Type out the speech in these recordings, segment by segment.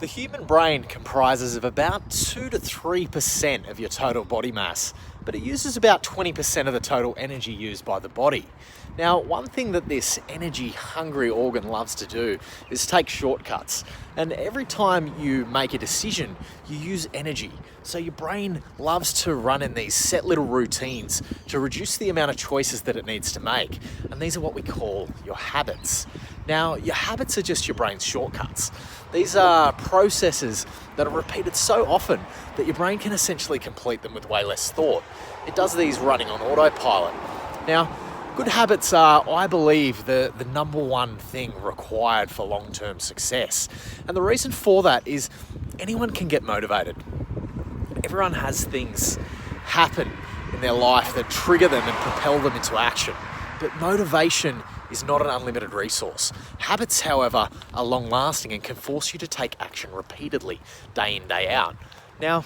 The human brain comprises of about 2 to 3% of your total body mass, but it uses about 20% of the total energy used by the body. Now, one thing that this energy-hungry organ loves to do is take shortcuts. And every time you make a decision, you use energy. So your brain loves to run in these set little routines to reduce the amount of choices that it needs to make. And these are what we call your habits. Now, your habits are just your brain's shortcuts. These are processes that are repeated so often that your brain can essentially complete them with way less thought. It does these running on autopilot. Now, good habits are, I believe, the number one thing required for long-term success. And the reason for that is anyone can get motivated. Everyone has things happen in their life that trigger them and propel them into action. But motivation is not an unlimited resource. Habits, however, are long-lasting and can force you to take action repeatedly, day in, day out. Now,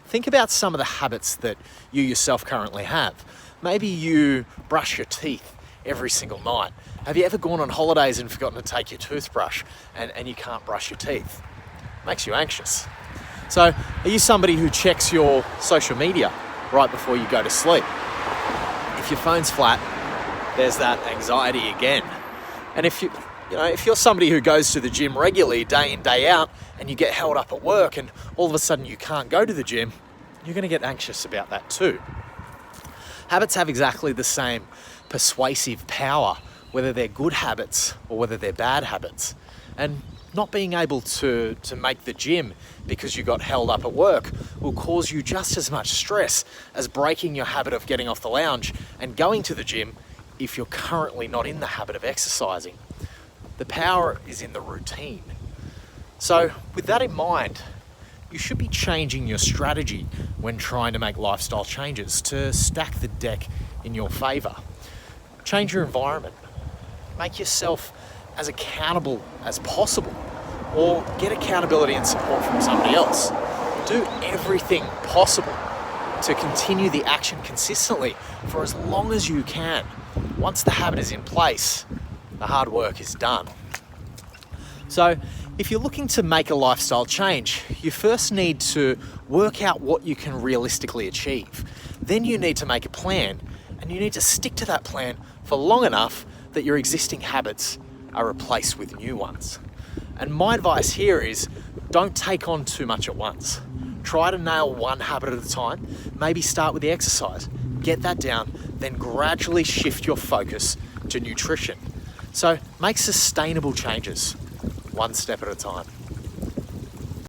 think about some of the habits that you yourself currently have. Maybe you brush your teeth every single night. Have you ever gone on holidays and forgotten to take your toothbrush and you can't brush your teeth? Makes you anxious. So, are you somebody who checks your social media right before you go to sleep? If your phone's flat, there's that anxiety again. And if you're somebody who goes to the gym regularly, day in, day out, and you get held up at work and all of a sudden you can't go to the gym, you're going to get anxious about that too. Habits have exactly the same persuasive power, whether they're good habits or whether they're bad habits. And not being able to make the gym because you got held up at work will cause you just as much stress as breaking your habit of getting off the lounge and going to the gym if you're currently not in the habit of exercising. The power is in the routine. So with that in mind, you should be changing your strategy when trying to make lifestyle changes to stack the deck in your favor. Change your environment. Make yourself as accountable as possible, or get accountability and support from somebody else. Do everything possible to continue the action consistently for as long as you can. Once the habit is in place, the hard work is done. So, if you're looking to make a lifestyle change, you first need to work out what you can realistically achieve. Then you need to make a plan, and you need to stick to that plan for long enough that your existing habits are replaced with new ones. And my advice here is don't take on too much at once. Try to nail one habit at a time. Maybe start with the exercise. Get that down, then gradually shift your focus to nutrition. So make sustainable changes, one step at a time.